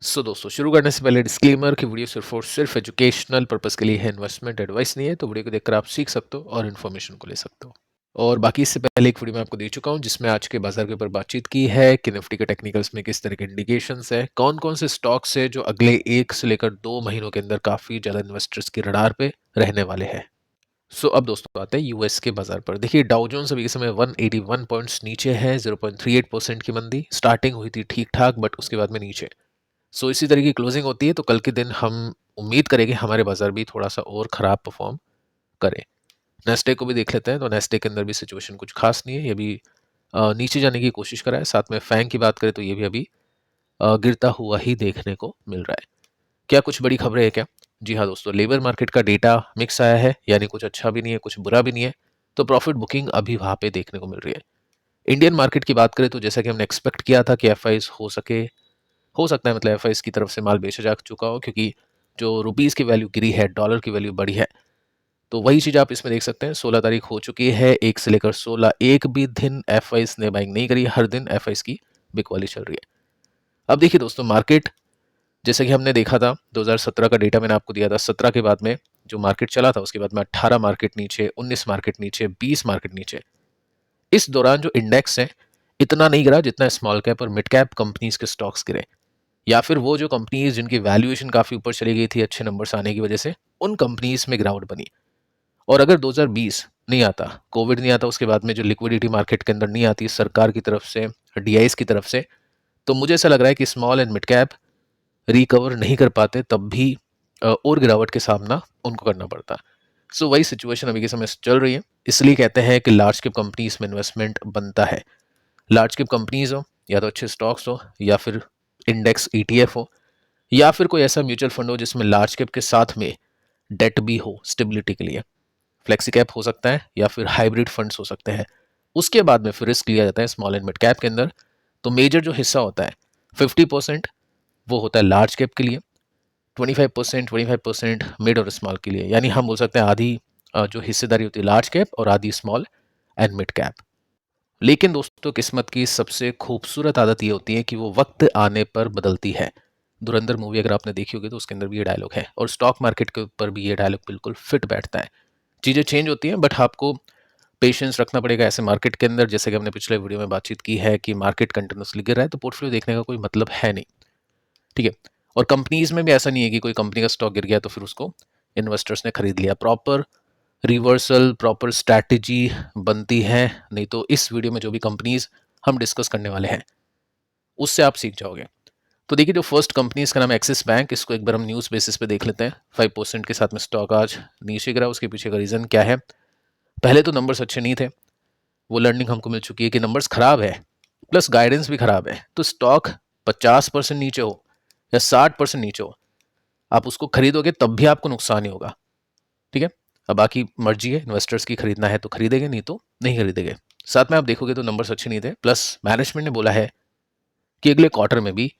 दोस्तों शुरू करने से पहले डिस्क्लेमर कि वीडियो सिर्फ एजुकेशनल पर्पस के लिए है, इन्वेस्टमेंट एडवाइस नहीं है। तो वीडियो को देखकर आप सीख सकते हो और इन्फॉर्मेशन को ले सकते हो। और बाकी इससे पहले एक वीडियो मैं आपको दे चुका हूं जिसमें आज के बाजार के ऊपर बातचीत की है कि निफ्टी के टेक्निकल्स में किस तरह के इंडिकेशंस है, कौन कौन से स्टॉक्स है जो अगले 1 से लेकर 2 महीनों के अंदर काफी ज्यादा इन्वेस्टर्स की रडार पे रहने वाले हैं। अब दोस्तों आते हैं यूएस के बाजार पर। देखिए डाउ जोन्स अभी के समय 181 पॉइंट्स नीचे है, 0.38% की मंदी। स्टार्टिंग हुई थी ठीक ठाक बट उसके बाद में नीचे। इसी तरह की क्लोजिंग होती है तो कल के दिन हम उम्मीद करेंगे हमारे बाजार भी थोड़ा सा और खराब परफॉर्म करे। नेस्टेक को भी देख लेते हैं। तो नेस्टेक के अंदर भी सिचुएशन कुछ खास नहीं है, ये भी नीचे जाने की कोशिश कर रहा है। साथ में फैंग की बात करें तो ये भी अभी गिरता हुआ ही देखने को मिल रहा है। क्या कुछ बड़ी खबरें हैं क्या? जी हाँ दोस्तों, लेबर मार्केट का डेटा मिक्स आया है, यानी कुछ अच्छा भी नहीं है कुछ बुरा भी नहीं है। तो प्रॉफिट बुकिंग अभी वहां पे देखने को मिल रही है। इंडियन मार्केट की बात करें तो जैसा कि हमने एक्सपेक्ट किया था कि एफआईज हो सकता है, मतलब एफआईज की तरफ से माल बेचा जा चुका हो, क्योंकि जो रुपीस की वैल्यू गिरी है, डॉलर की वैल्यू बढ़ी है। तो वही चीज आप इसमें देख सकते हैं। 16 तारीख हो चुकी है, 1 से लेकर 16 एक भी दिन एफआईज ने बाइंग नहीं करी। हर दिन एफआईज की बिकवाली चल रही है। अब देखिए दोस्तों, मार्केट जैसे कि हमने देखा था 2017 का डेटा मैंने आपको दिया था। 17 के बाद में जो मार्केट चला था उसके बाद में 18 मार्केट नीचे, 19 मार्केट नीचे, 20 मार्केट नीचे। इस दौरान जो इंडेक्स है इतना नहीं गिरा जितना स्मॉल कैप और मिड कैप कंपनीज के स्टॉक्स गिरे, या फिर वो जो कंपनीज जिनकी वैल्यूएशन काफी ऊपर चली गई थी अच्छे नंबर्स आने की वजह से, उन कंपनीज में गिरावट बनी। और अगर 2020 नहीं आता, कोविड नहीं आता, उसके बाद में जो लिक्विडिटी मार्केट के अंदर नहीं आती सरकार की तरफ से, डीआईएस की तरफ से, तो मुझे ऐसा लग रहा है कि small and mid cap recover नहीं कर पाते, तब भी और गिरावट के सामना उनको करना पड़ता। वही सिचुएशन अभी के समय चल रही है। इसलिए कहते हैं कि लार्ज कैप कंपनीज में इन्वेस्टमेंट बनता है। लार्ज कैप कंपनीज हो, या तो अच्छे स्टॉक्स हो, या फिर इंडेक्स ईटीएफ हो, या फिर कोई ऐसा म्यूचुअल फंड हो जिसमें लार्ज कैप के साथ में डेट भी हो स्टेबिलिटी के लिए। फ्लेक्सी कैप हो सकता है या फिर हाइब्रिड फंड्स हो सकते हैं। उसके बाद में फिर रिस्क लिया जाता है स्मॉल एंड मिड कैप के अंदर। तो मेजर जो हिस्सा होता है 50% वो होता है लार्ज कैप के लिए, 25% मिड और स्मॉल के लिए। यानी हम बोल सकते हैं आधी जो हिस्सेदारी होती है लार्ज कैप और आधी स्मॉल एंड मिड कैप। लेकिन दोस्तों किस्मत की सबसे खूबसूरत आदत ये होती है कि वो वक्त आने पर बदलती है। धुरंधर मूवी अगर आपने देखी होगी तो उसके अंदर भी ये डायलॉग है, और स्टॉक मार्केट के ऊपर भी ये डायलॉग बिल्कुल फिट बैठता है। चीज़ें चेंज होती हैं बट आपको पेशेंस रखना पड़ेगा ऐसे मार्केट के अंदर। जैसे कि हमने पिछले वीडियो में बातचीत की है कि मार्केट कंटिन्यूसली गिर रहा है तो पोर्टफोलियो देखने का कोई मतलब है नहीं, ठीक है। और कंपनीज में भी ऐसा नहीं है कि कोई कंपनी का स्टॉक गिर गया तो फिर उसको इन्वेस्टर्स ने खरीद लिया। प्रॉपर रिवर्सल, प्रॉपर स्ट्रैटेजी बनती है। नहीं तो इस वीडियो में जो भी कंपनीज हम डिस्कस करने वाले हैं उससे आप सीख जाओगे। तो देखिए जो फर्स्ट कंपनी, इसका नाम है एक्सिस बैंक। इसको एक बार हम न्यूज़ बेसिस पे देख लेते हैं। 5% के साथ में स्टॉक आज नीचे गिरा। उसके पीछे का रीज़न क्या है? पहले तो नंबर्स अच्छे नहीं थे, वो लर्निंग हमको मिल चुकी है कि नंबर्स खराब है प्लस गाइडेंस भी खराब है। तो स्टॉक 50% नीचे हो या 60% नीचे हो, आप उसको खरीदोगे तब भी आपको नुकसान ही होगा, ठीक है। अब बाकी मर्जी है, इन्वेस्टर्स की खरीदना है तो खरीदेंगे, नहीं तो नहीं खरीदेंगे। साथ में आप देखोगे तो नंबर्स अच्छे नहीं थे, प्लस मैनेजमेंट ने बोला है कि अगले क्वार्टर में भी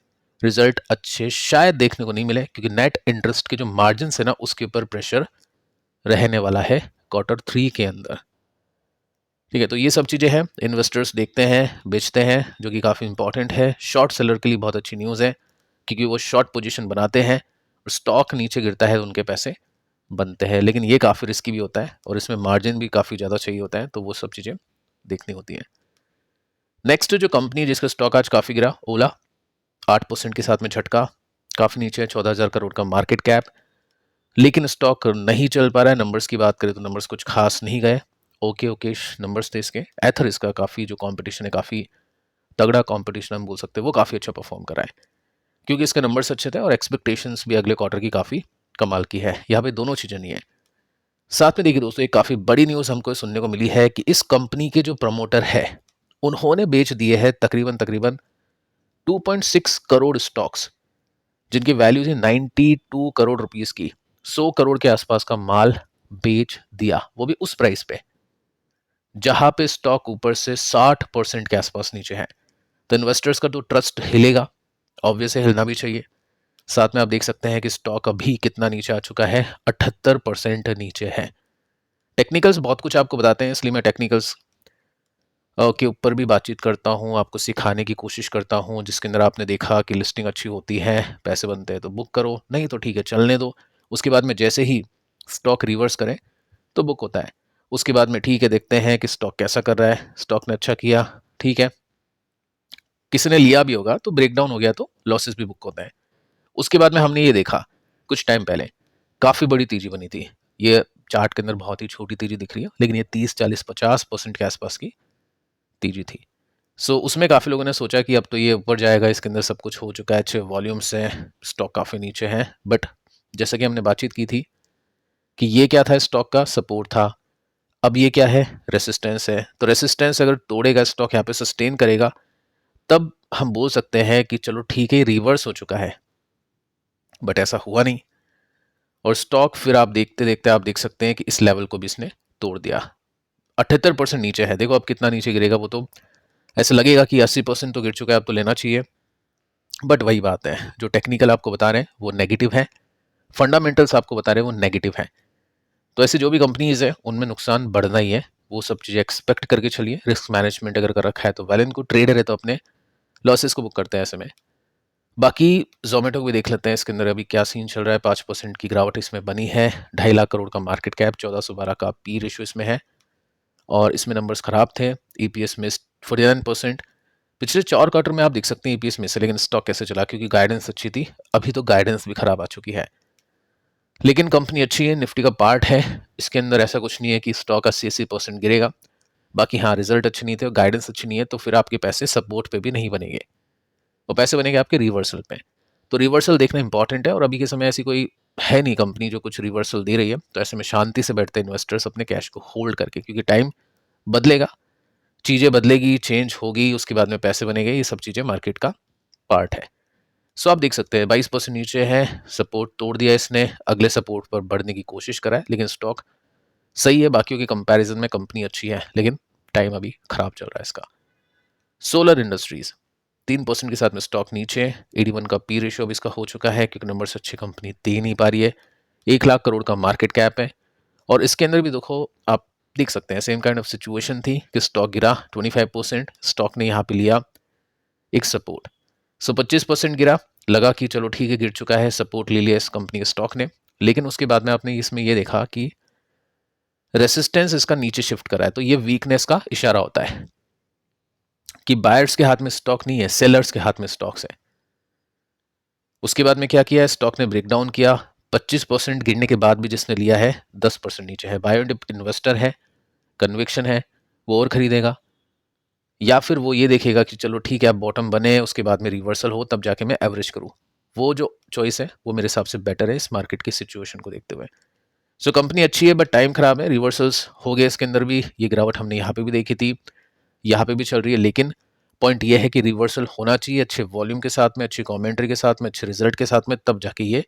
रिजल्ट अच्छे शायद देखने को नहीं मिले, क्योंकि नेट इंटरेस्ट के जो मार्जिन है ना उसके ऊपर प्रेशर रहने वाला है Q3 के अंदर, ठीक है। तो ये सब चीज़ें हैं, इन्वेस्टर्स देखते हैं बेचते हैं, जो कि काफ़ी इंपॉर्टेंट है। शॉर्ट सेलर के लिए बहुत अच्छी न्यूज़ है, क्योंकि वो शॉर्ट पोजीशन बनाते हैं और स्टॉक नीचे गिरता है तो उनके पैसे बनते हैं। लेकिन ये काफ़ी रिस्की भी होता है और इसमें मार्जिन भी काफ़ी ज़्यादा चाहिए होता है, तो वो सब चीज़ें देखनी होती हैं। नेक्स्ट जो कंपनी है जिसका स्टॉक आज काफ़ी गिरा, ओला। 8% के साथ में झटका, काफ़ी नीचे है, 14,000 करोड़ का मार्केट कैप। लेकिन स्टॉक नहीं चल पा रहा है। नंबर्स की बात करें तो नंबर्स कुछ खास नहीं गए, ओके ओके नंबर्स थे इसके। एथर इसका काफ़ी जो कंपटीशन है, काफ़ी तगड़ा कंपटीशन हम बोल सकते हैं, वो काफ़ी अच्छा परफॉर्म कर रहा है, क्योंकि इसके नंबर्स अच्छे थे और एक्सपेक्टेशंस भी अगले क्वार्टर की काफ़ी कमाल की है। यहाँ पे दोनों चीज़ें नहीं है। साथ में देखिए दोस्तों, एक काफ़ी बड़ी न्यूज़ हमको सुनने को मिली है कि इस कंपनी के जो प्रमोटर है उन्होंने बेच दिए हैं तकरीबन तकरीबन 2.6 करोड़ स्टॉक्स, जिनकी वैल्यू थी 92 करोड़ रुपीस की। 100 करोड़ के आसपास का माल बेच दिया, वो भी उस प्राइस पे जहां पे स्टॉक ऊपर से 60% के आसपास नीचे है। तो इन्वेस्टर्स का तो ट्रस्ट हिलेगा, ऑब्वियसली हिलना भी चाहिए। साथ में आप देख सकते हैं कि स्टॉक अभी कितना नीचे आ चुका है, 78% नीचे है। टेक्निकल्स बहुत कुछ आपको बताते हैं, इसलिए मैं टेक्निकल्स के ऊपर भी बातचीत करता हूँ, आपको सिखाने की कोशिश करता हूँ, जिसके अंदर आपने देखा कि लिस्टिंग अच्छी होती है, पैसे बनते हैं तो बुक करो, नहीं तो ठीक है चलने दो। उसके बाद में जैसे ही स्टॉक रिवर्स करें तो बुक होता है। उसके बाद में ठीक है देखते हैं कि स्टॉक कैसा कर रहा है, स्टॉक ने अच्छा किया, ठीक है, किसी ने लिया भी होगा तो ब्रेकडाउन हो गया तो लॉसेस भी बुक होते हैं। उसके बाद में हमने ये देखा कुछ टाइम पहले काफ़ी बड़ी तेजी बनी थी। ये चार्ट के अंदर बहुत ही छोटी तेजी दिख रही है, लेकिन ये 30 40 50% के आसपास की तेजी थी। उसमें काफ़ी लोगों ने सोचा कि अब तो ये ऊपर जाएगा, इसके अंदर सब कुछ हो चुका है, अच्छे वॉल्यूम्स हैं, स्टॉक काफ़ी नीचे हैं। बट जैसा कि हमने बातचीत की थी कि ये क्या था, स्टॉक का सपोर्ट था, अब ये क्या है, रेसिस्टेंस है। तो रेसिस्टेंस अगर तोड़ेगा स्टॉक, यहाँ पे सस्टेन करेगा, तब हम बोल सकते हैं कि चलो ठीक है रिवर्स हो चुका है। बट ऐसा हुआ नहीं, और स्टॉक फिर आप देखते देखते आप देख सकते हैं कि इस लेवल को भी इसने तोड़ दिया। 78% नीचे है, देखो अब कितना नीचे गिरेगा, वो तो ऐसा लगेगा कि 80% तो गिर चुका है, अब तो लेना चाहिए। बट वही बात है, जो टेक्निकल आपको बता रहे हैं वो नेगेटिव है, फंडामेंटल्स आपको बता रहे हैं वो नेगेटिव है। तो ऐसी जो भी कंपनीज है उनमें नुकसान बढ़ना ही है, वो सब चीज़ें एक्सपेक्ट करके चलिए। रिस्क मैनेजमेंट अगर कर रखा है तो वेल इनको, ट्रेडर है तो अपने लॉसेस को बुक करते हैं ऐसे में। बाकी जोमेटो को भी देख लेते हैं, इसके अंदर अभी क्या सीन चल रहा है। 5% की गिरावट इसमें बनी है, 2.5 लाख करोड़ का मार्केट कैप, 1412 का पी रेशियो इसमें है, और इसमें नंबर्स खराब थे। ईपीएस में 49%। पिछले 4 क्वार्टर में आप देख सकते हैं ईपीएस में से, लेकिन स्टॉक कैसे चला, क्योंकि गाइडेंस अच्छी थी। अभी तो गाइडेंस भी खराब आ चुकी है, लेकिन कंपनी अच्छी है, निफ्टी का पार्ट है, इसके अंदर ऐसा कुछ नहीं है कि स्टॉक 80% गिरेगा। बाकी हाँ, रिजल्ट अच्छे नहीं थे और गाइडेंस अच्छी नहीं है, तो फिर आपके पैसे सपोर्ट पे भी नहीं बनेंगे, वो पैसे बनेंगे आपके रिवर्सल पे। तो रिवर्सल देखना इंपॉर्टेंट है, और अभी के समय ऐसी कोई है नहीं कंपनी जो कुछ रिवर्सल दे रही है, तो ऐसे में शांति से बैठते इन्वेस्टर्स अपने कैश को होल्ड करके, क्योंकि टाइम बदलेगा, चीज़ें बदलेगी, चेंज होगी, उसके बाद में पैसे बनेंगे, ये सब चीज़ें मार्केट का पार्ट है। आप देख सकते हैं 22% नीचे है, सपोर्ट तोड़ दिया इसने, अगले सपोर्ट पर बढ़ने की कोशिश करा है, लेकिन स्टॉक सही है, बाकियों के कंपैरिजन में कंपनी अच्छी है, लेकिन टाइम अभी खराब चल रहा है इसका। सोलर इंडस्ट्रीज 3% के साथ में स्टॉक नीचे, 81 का पी रेशियो अब इसका हो चुका है, क्योंकि नंबर्स अच्छी कंपनी दे नहीं पा रही है। 1 लाख करोड़ का मार्केट कैप है, और इसके अंदर भी देखो आप देख सकते हैं सेम काइंड ऑफ सिचुएशन थी कि स्टॉक गिरा 25%, स्टॉक ने यहाँ पे लिया एक सपोर्ट। 25% गिरा, लगा कि चलो ठीक है गिर चुका है, सपोर्ट ले लिया इस कंपनी के स्टॉक ने, लेकिन उसके बाद में आपने इसमें ये देखा कि रेसिस्टेंस इसका नीचे शिफ्ट करा है, तो ये वीकनेस का इशारा होता है कि बायर्स के हाथ में स्टॉक नहीं है, सेलर्स के हाथ में स्टॉक्स है। उसके बाद में क्या किया है, स्टॉक ने ब्रेकडाउन किया, 25% गिरने के बाद भी जिसने लिया है 10% नीचे है, बायो इन्वेस्टर है, कन्विक्शन है, वो और खरीदेगा, या फिर वो ये देखेगा कि चलो ठीक है अब बॉटम बने, उसके बाद में रिवर्सल हो, तब जाके मैं एवरेज करूँ। वो जो चॉइस है वो मेरे हिसाब से बेटर है इस मार्केट की सिचुएशन को देखते हुए। कंपनी अच्छी है बट टाइम खराब है, रिवर्सल्स हो गए इसके अंदर भी, ये गिरावट हमने यहाँ पे भी देखी थी, यहाँ पे भी चल रही है, लेकिन पॉइंट ये है कि रिवर्सल होना चाहिए अच्छे वॉल्यूम के साथ में, अच्छी कमेंट्री के साथ में, अच्छे रिजल्ट के साथ में, तब जाके ये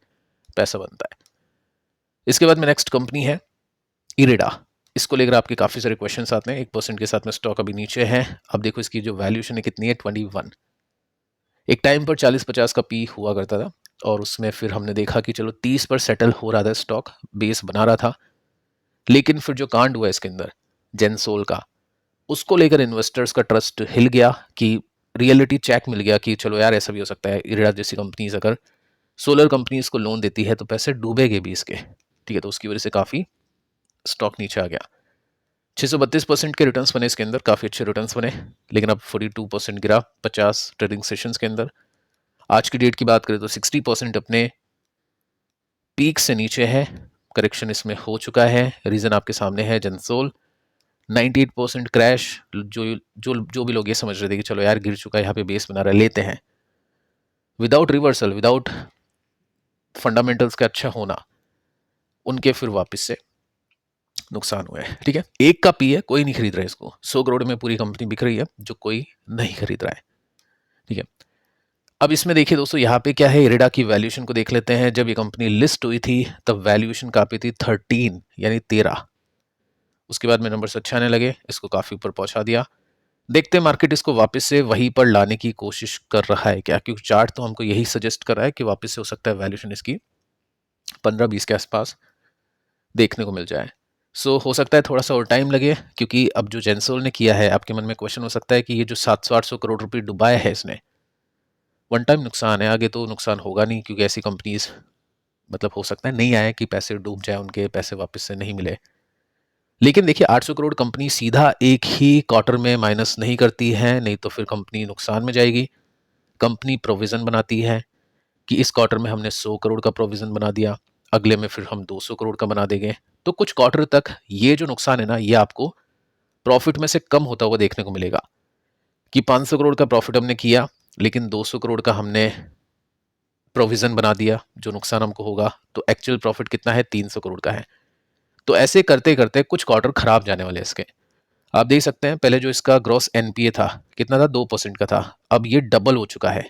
पैसा बनता है। इसके बाद में नेक्स्ट कंपनी है इरेडा। इसको लेकर आपके काफ़ी सारे क्वेश्चंस आते हैं। 1% के साथ में स्टॉक अभी नीचे है, अब देखो इसकी जो वैल्यूएशन है कितनी है, 21। एक टाइम पर 40-50 का पी हुआ करता था, और उसमें फिर हमने देखा कि चलो 30 पर सेटल हो रहा था, स्टॉक बेस बना रहा था, लेकिन फिर जो कांड हुआ इसके अंदर जेनसोल का, उसको लेकर इन्वेस्टर्स का ट्रस्ट हिल गया, कि रियलिटी चेक मिल गया कि चलो यार ऐसा भी हो सकता है, इरेडा जैसी कंपनीज अगर सोलर कंपनीज को लोन देती है तो पैसे डूबेगे भी इसके, ठीक है। तो उसकी वजह से काफ़ी स्टॉक नीचे आ गया। 632% के रिटर्न्स बने इसके अंदर, काफ़ी अच्छे रिटर्न्स बने, लेकिन अब 42% गिरा 50 ट्रेडिंग सेशंस के अंदर। आज की डेट की बात करें तो 60% अपने पीक से नीचे है, करेक्शन इसमें हो चुका है। रीज़न आपके सामने है, जनसोल 98% क्रैश। जो जो जो भी लोग ये समझ रहे थे कि चलो यार गिर चुका है, यहाँ पे बेस बना रहा है, लेते हैं, विदाउट रिवर्सल, विदाउट फंडामेंटल्स का अच्छा होना, उनके फिर वापस से नुकसान हुए हैं, ठीक है। एक का पी है, कोई नहीं खरीद रहा है इसको, 100 करोड़ में पूरी कंपनी बिक रही है, जो कोई नहीं खरीद रहा है, ठीक है। अब इसमें देखिए दोस्तों, यहाँ पे क्या है, इरेडा की वैल्यूएशन को देख लेते हैं। जब ये कंपनी लिस्ट हुई थी तब वैल्यूएशन काफी थी 13, यानी 13। उसके बाद में नंबर्स अच्छे आने लगे, इसको काफी ऊपर पहुंचा दिया। देखते हैं मार्केट इसको वापस से वहीं पर लाने की कोशिश कर रहा है क्या, क्योंकि चार्ट तो हमको यही सजेस्ट कर रहा है कि वापस से हो सकता है वैल्यूएशन इसकी 15-20 के आसपास देखने को मिल जाए। हो सकता है थोड़ा सा और टाइम लगे, क्योंकि अब जो जेंसोल ने किया है, आपके मन में क्वेश्चन हो सकता है कि ये जो 700-800 करोड़ रुपए डुबाया है इसने, वन टाइम नुकसान है, आगे तो नुकसान होगा नहीं, क्योंकि ऐसी कंपनीज मतलब हो सकता है नहीं आए कि पैसे डूब जाए, उनके पैसे वापस से नहीं मिले। लेकिन देखिए 800 करोड़ कंपनी सीधा एक ही क्वार्टर में माइनस नहीं करती है, नहीं तो फिर कंपनी नुकसान में जाएगी। कंपनी प्रोविजन बनाती है कि इस क्वार्टर में हमने 100 करोड़ का प्रोविजन बना दिया, अगले में फिर हम 200 करोड़ का बना देंगे। तो कुछ क्वार्टर तक ये जो नुकसान है ना, ये आपको प्रॉफिट में से कम होता हुआ देखने को मिलेगा कि 500 करोड़ का प्रॉफिट हमने किया, लेकिन 200 करोड़ का हमने प्रोविजन बना दिया जो नुकसान हमको होगा, तो एक्चुअल प्रॉफिट कितना है, 300 करोड़ का है। तो ऐसे करते करते कुछ क्वार्टर खराब जाने वाले हैं इसके। आप देख सकते हैं पहले जो इसका ग्रॉस एनपीए था कितना था, 2% का था, अब ये डबल हो चुका है।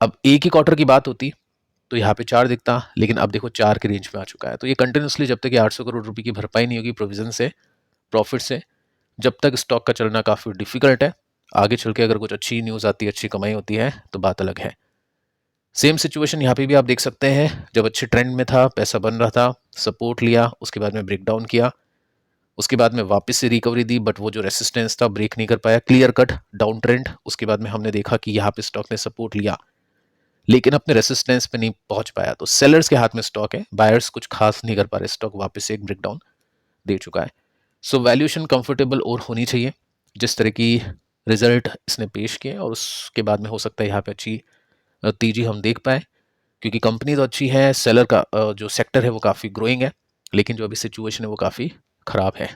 अब एक ही क्वार्टर की बात होती तो यहाँ पे 4 दिखता, लेकिन अब देखो 4 के रेंज में आ चुका है। तो ये कंटिन्यूसली जब तक ये 800 करोड़ रुपए की भरपाई नहीं होगी प्रोविजन से, प्रॉफिट से, जब तक स्टॉक का चलना काफ़ी डिफिकल्ट है। आगे चल के अगर कुछ अच्छी न्यूज़ आती है, अच्छी कमाई होती है, तो बात अलग है। सेम सिचुएशन यहाँ पे भी आप देख सकते हैं, जब अच्छे ट्रेंड में था, पैसा बन रहा था, सपोर्ट लिया, उसके बाद में ब्रेक डाउन किया, उसके बाद में वापस से रिकवरी दी, बट वो जो रेसिस्टेंस था ब्रेक नहीं कर पाया, क्लियर कट डाउन ट्रेंड। उसके बाद में हमने देखा कि यहाँ पे स्टॉक ने सपोर्ट लिया, लेकिन अपने रेसिस्टेंस पे नहीं पहुंच पाया। तो सेलर्स के हाथ में स्टॉक है, बायर्स कुछ खास नहीं कर पा रहे, स्टॉक वापस से एक ब्रेकडाउन दे चुका है। सो वैल्यूएशन कंफर्टेबल और होनी चाहिए जिस तरह की रिजल्ट इसने पेश किए, और उसके बाद में हो सकता है यहाँ पे अच्छी तेजी हम देख पाए, क्योंकि कंपनी तो अच्छी है, सेलर का जो सेक्टर है वो काफ़ी ग्रोइंग है, लेकिन जो अभी सिचुएशन है वो काफ़ी खराब है।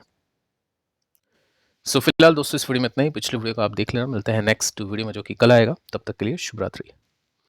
फिलहाल दोस्तों इस वीडियो में इतना ही, पिछले वीडियो को आप देख लेना, मिलते हैं नेक्स्ट वीडियो में जो कि कल आएगा, तब तक के लिए शुभ रात्रि।